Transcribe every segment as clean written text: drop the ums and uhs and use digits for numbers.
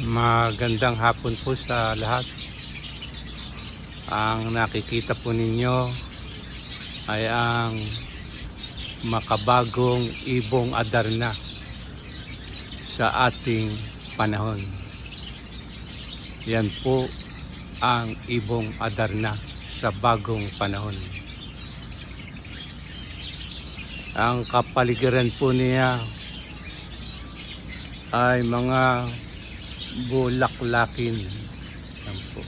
Magandang hapon po sa lahat. Ang nakikita po ninyo ay ang makabagong ibong Adarna sa ating panahon. Yan po ang ibong Adarna sa bagong panahon. Ang kapaligiran po niya ay mga bulaklakin. Yan po.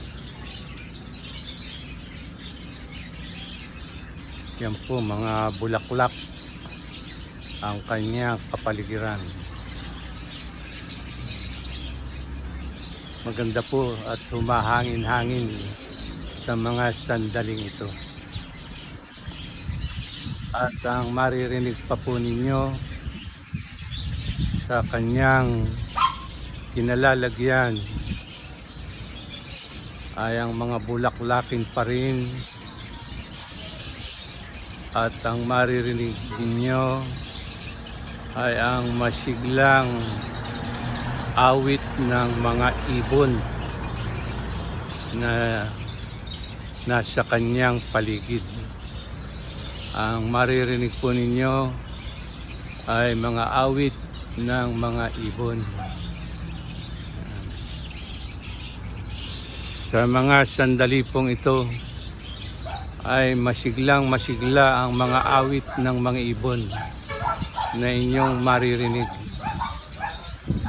Yan po, mga bulaklak ang kanyang kapaligiran. Maganda po at humahangin-hangin sa mga sandaling ito. At ang maririnig pa po ninyo sa kanyang kinalalagyan ay ang mga bulaklakin pa rin, at ang maririnig ninyo ay ang masiglang awit ng mga ibon na nasa kanyang paligid. Ang maririnig po ninyo ay mga awit ng mga ibon. Sa mga sandali pong ito ay masiglang masigla ang mga awit ng mga ibon na inyong maririnig,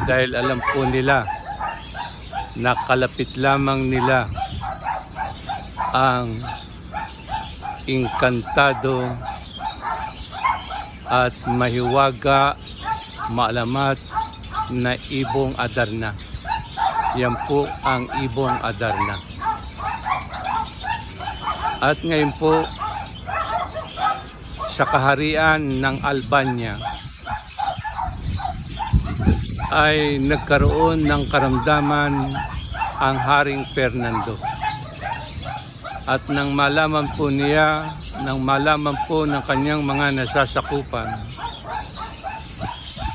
dahil alam po nila na kalapit lamang nila ang inkantado at mahiwaga, maalamat na ibong Adarna. Yan po ang ibong Adarna. At ngayon po, sa kaharian ng Albania ay nagkaroon ng karamdaman ang Haring Fernando. At nang malaman po niya, nang malaman po ng kanyang mga nasasakupan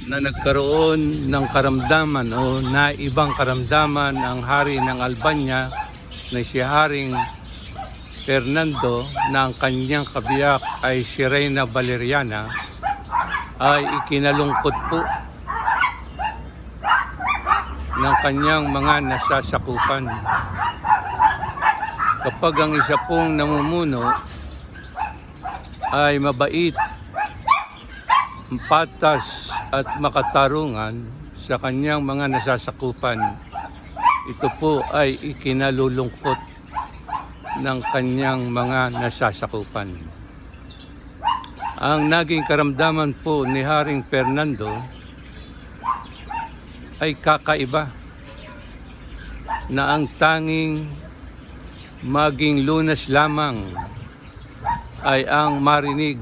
na nagkaroon ng karamdaman o na ibang karamdaman ang hari ng Albania na si Haring Fernando, na ang kanyang kabiyak ay si Reyna Valeriana, ay ikinalungkot po ng kanyang mga nasasakupan. Kapag ang isa pong namumuno ay mabait, patas at makatarungan sa kanyang mga nasasakupan, ito po ay ikinalulungkot ng kanyang mga nasasakupan. Ang naging karamdaman po ni Haring Fernando ay kakaiba, na ang tanging maging Lunas lamang ay ang marinig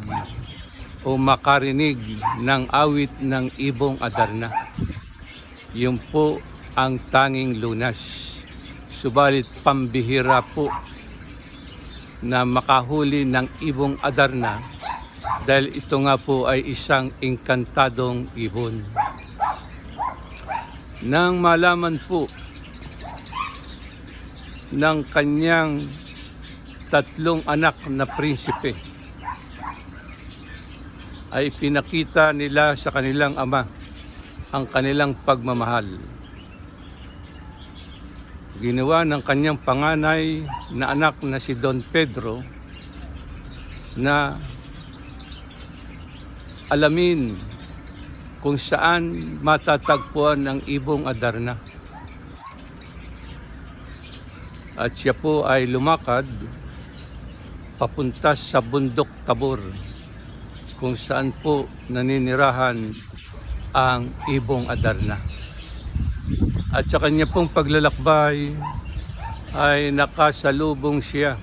o makarinig ng awit ng ibong Adarna. Yun po ang tanging Lunas. Subalit pambihira po na makahuli ng ibong Adarna, dahil ito nga po ay isang inkantadong ibon. Nang malaman po ng kanyang 3 anak na prinsipe, ay pinakita nila sa kanilang ama ang kanilang pagmamahal. Ginawa ng kanyang panganay na anak na si Don Pedro na alamin kung saan matatagpuan ang ibong Adarna. At siya po ay lumakad papunta sa bundok Tabor, kung saan po naninirahan ang ibong Adarna. At sa kanya pong paglalakbay ay nakasalubong siya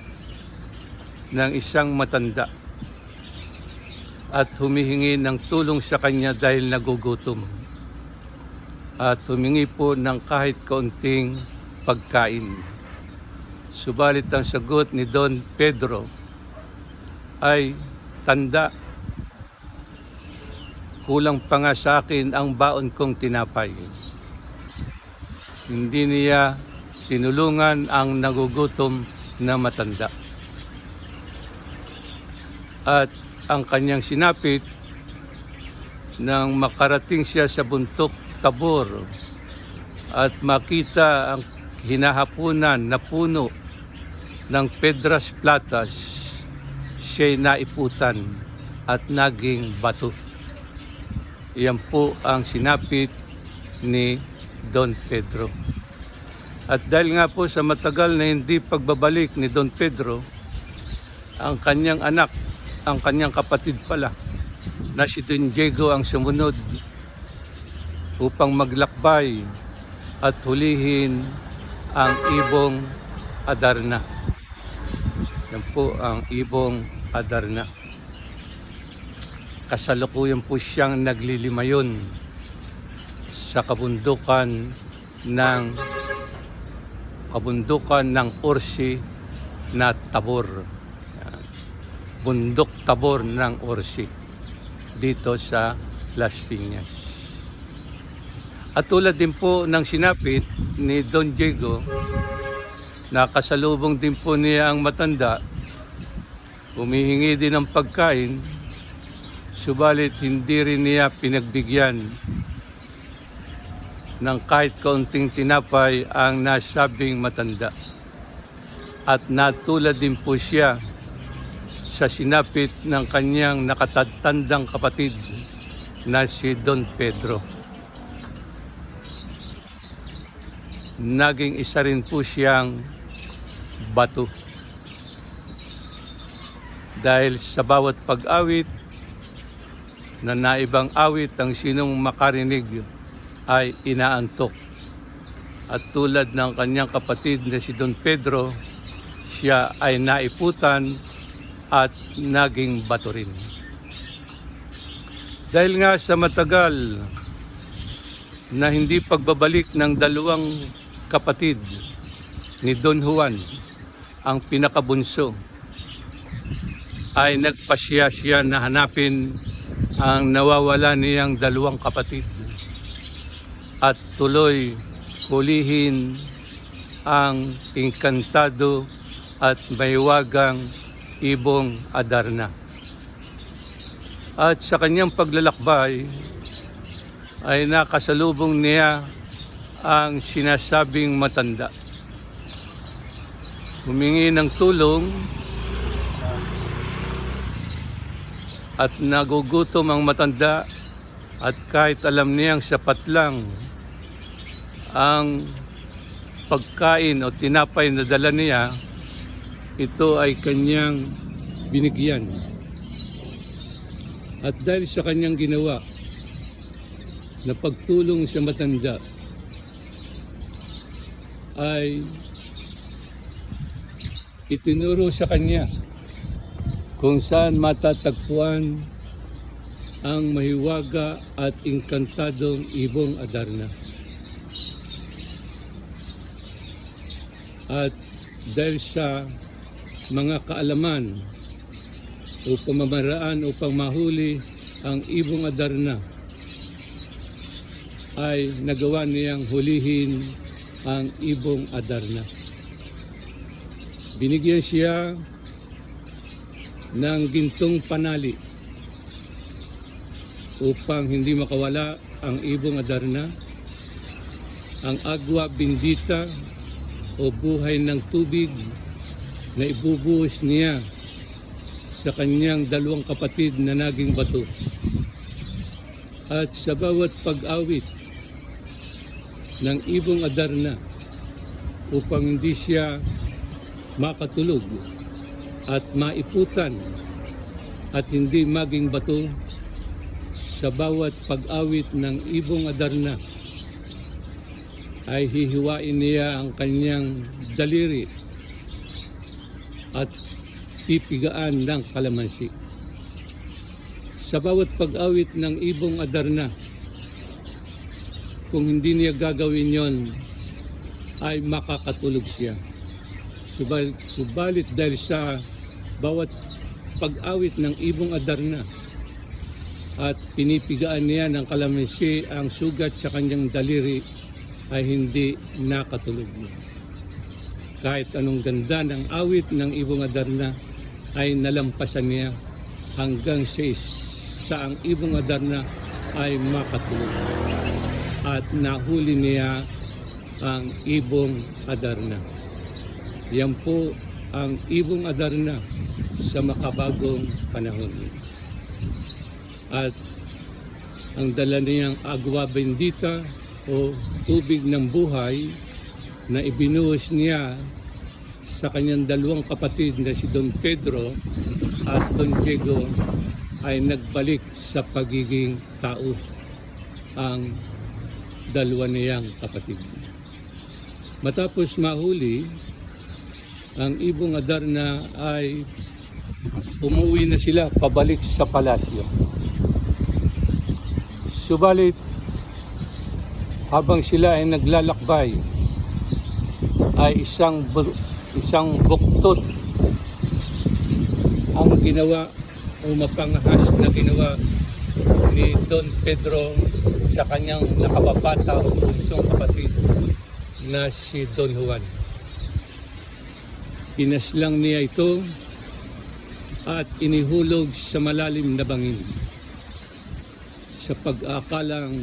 ng isang matanda at humihingi ng tulong sa kanya dahil nagugutom, at humingi po ng kahit kaunting pagkain. Subalit ang sagot ni Don Pedro ay, "Tanda, kulang pa nga sa akin ang baon kong tinapay. hindi niya tinulungan ang nagugutom na matanda. At ang kanyang sinapit nang makarating siya sa bundok Tabor at makita ang hinahapunan na puno ng Pedras Platas, siya'y naiputan at naging bato. Iyan po ang sinapit ni Don Pedro. At dahil nga po sa matagal na hindi pagbabalik ni Don Pedro, ang kanyang anak, ang kanyang kapatid pala, na si Don Diego ang sumunod upang maglakbay at hulihin ang ibong Adarna. Yan po ang ibong Adarna. Kasalukuyan po siyang naglilimayon sa kabundukan ng Orsi na Tabor. Yan. Bundok Tabor ng Orsi dito sa Las Piñas. At tulad din po ng sinapit ni Don Diego, nakasalubong din po niya ang matanda, humihingi din ng pagkain, subalit hindi rin niya pinagbigyan ng kahit kaunting tinapay ang nasabing matanda. At natulad din po siya sa sinapit ng kanyang nakatatandang kapatid na si Don Pedro. Naging isa rin po siyang bato. Dahil sa bawat pag-awit na naibang awit ang sinong makarinig ay inaantok. At tulad ng kanyang kapatid na si Don Pedro, siya ay naiputan at naging bato rin. Dahil nga sa matagal na hindi pagbabalik ng dalawang kapatid ni Don Juan, ang pinakabunso, ay nagpasya siya na hanapin ang nawawala niyang dalawang kapatid at tuloy hulihin ang inkantado at maywagang ibong Adarna. At sa kanyang paglalakbay ay nakasalubong niya ang sinasabing matanda. Humingi ng tulong at nagugutom ang matanda, at kahit alam niyang sapat lang ang pagkain o tinapay na dala niya, ito ay kanyang binigyan. At dahil sa kanyang ginawa na pagtulong sa matanda, ay itinuro sa kanya kung saan matatagpuan ang mahiwaga at inkantadong ibong Adarna. At dahil sa mga kaalaman o pamamaraan upang mahuli ang ibong Adarna, ay nagawa niyang hulihin ang ibong Adarna. Binigyan siya ng gintong panali upang hindi makawala ang ibong Adarna, ang agwa bendita o buhay ng tubig na ibubuhos niya sa kanyang dalawang kapatid na naging bato. At sa bawat pag-awit ng ibong Adarna upang hindi siya makatulog at maiputan at hindi maging bato, sa bawat pag-awit ng ibong Adarna ay hihiwain niya ang kanyang daliri at pipigaan ng kalamansi. Sa bawat pag-awit ng ibong Adarna, kung hindi niya gagawin yon, ay makakatulog siya. Subalit dahil sa bawat pag-awit ng ibong Adarna at pinipigaan niya ng kalamansi ang sugat sa kanyang daliri, ay hindi nakatulog. Kahit anong ganda ng awit ng Ibong Adarna ay nalampasan niya hanggang sa ang Ibong Adarna ay makatulog. At nahuli niya ang Ibong Adarna. Yan po ang Ibong Adarna sa makabagong panahon. At ang dala niyang agwa bendita o tubig ng buhay na ibinuhos niya sa kanyang dalawang kapatid na si Don Pedro at Don Diego ay nagbalik sa pagiging tao ang dalawa niyang kapatid. Matapos mahuli, ang Ibong Adarna ay umuwi na sila pabalik sa palasyo. Subalit, habang sila ay naglalakbay, ay isang buktot ang ginawa o mapangahas na ginawa ni Don Pedro sa kanyang nakababata o bunsong kapatid na si Don Juan. Pinaslang niya ito at inihulog sa malalim na bangin sa pag-aakalang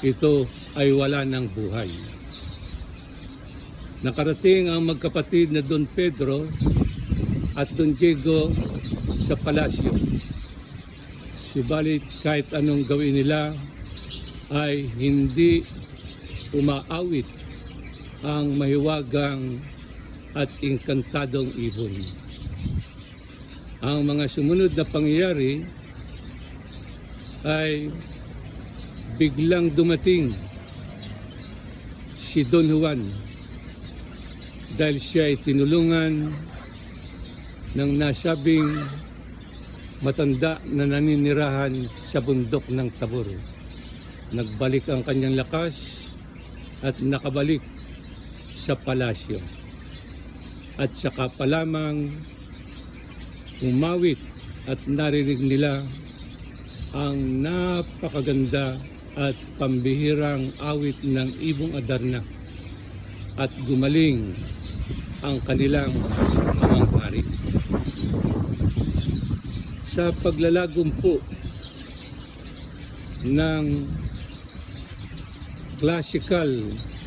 ito ay wala ng buhay. Nakarating ang magkapatid na Don Pedro at Don Diego sa palasyo. Subalit kahit anong gawin nila ay hindi umaawit ang mahiwagang at inkantadong ibon. Ang mga sumunod na pangyayari ay biglang dumating si Don Juan dahil siya ay tinulungan ng nasabing matanda na naninirahan sa bundok ng Tabor. Nagbalik ang kanyang lakas at nakabalik sa palasyo. At saka pa lamang umawit at narinig nila ang napakaganda at pambihirang awit ng Ibong Adarna at gumaling ang kanilang mga hari. Sa paglalagumpo ng classical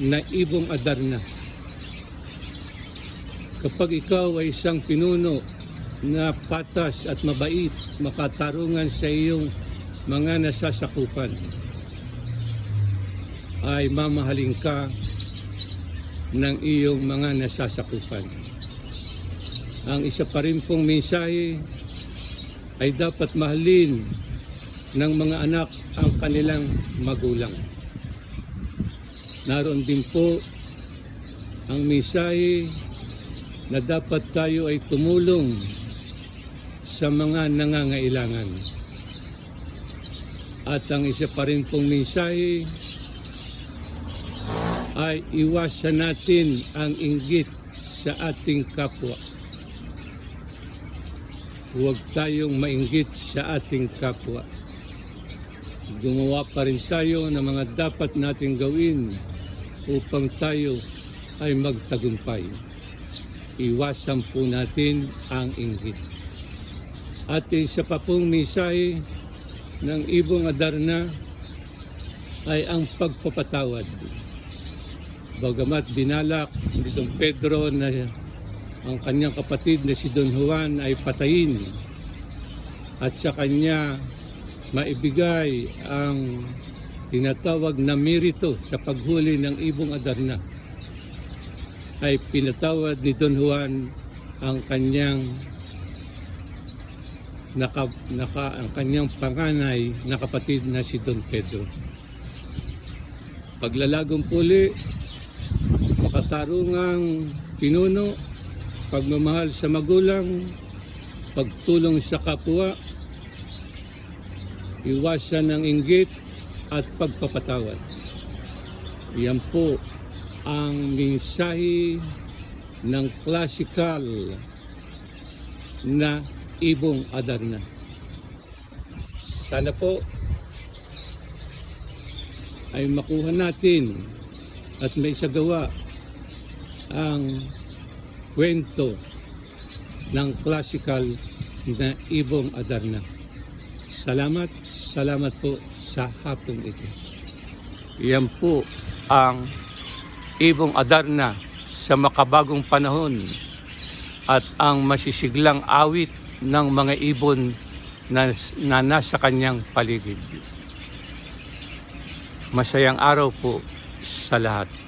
na Ibong Adarna, kapag ikaw ay isang pinuno na patas at mabait, makatarungan sa iyong mga nasasakupan, ay mamahalin ka ng iyong mga nasasakupan. Ang isa pa rin pong mensahe ay dapat mahalin ng mga anak ang kanilang magulang. Naroon din po ang mensahe na dapat tayo ay tumulong sa mga nangangailangan. At ang isa pa rin pong mensahe ay iwasan natin ang inggit sa ating kapwa. Huwag tayong mainggit sa ating kapwa. Gumawa pa rin tayo ng mga dapat nating gawin upang tayo ay magtagumpay. Iwasan po natin ang inggit. At isa pa pong mensahe ng Ibong Adarna ay ang pagpapatawad. Bagamat binalak ni Don Pedro na ang kanyang kapatid na si Don Juan ay patayin at sa kanya maibigay ang tinatawag na merito sa paghuli ng Ibong Adarna, ay pinatawad ni Don Juan ang kanyang ang kanyang panganay na kapatid na si Don Pedro. Paglalagong puli, makatarungang pinuno, pagmamahal sa magulang, pagtulong sa kapwa, iwasan ng inggit at pagpapatawad. Yan po ang mensahe ng classical na Ibong Adarna. Sana po ay makuha natin at maisagawa ang kwento ng classical na Ibong Adarna. Salamat po sa hapong ito. Yan po ang Ibong Adarna sa makabagong panahon at ang masisiglang awit ng mga ibon na nasa kanyang paligid. Masayang araw po sa lahat.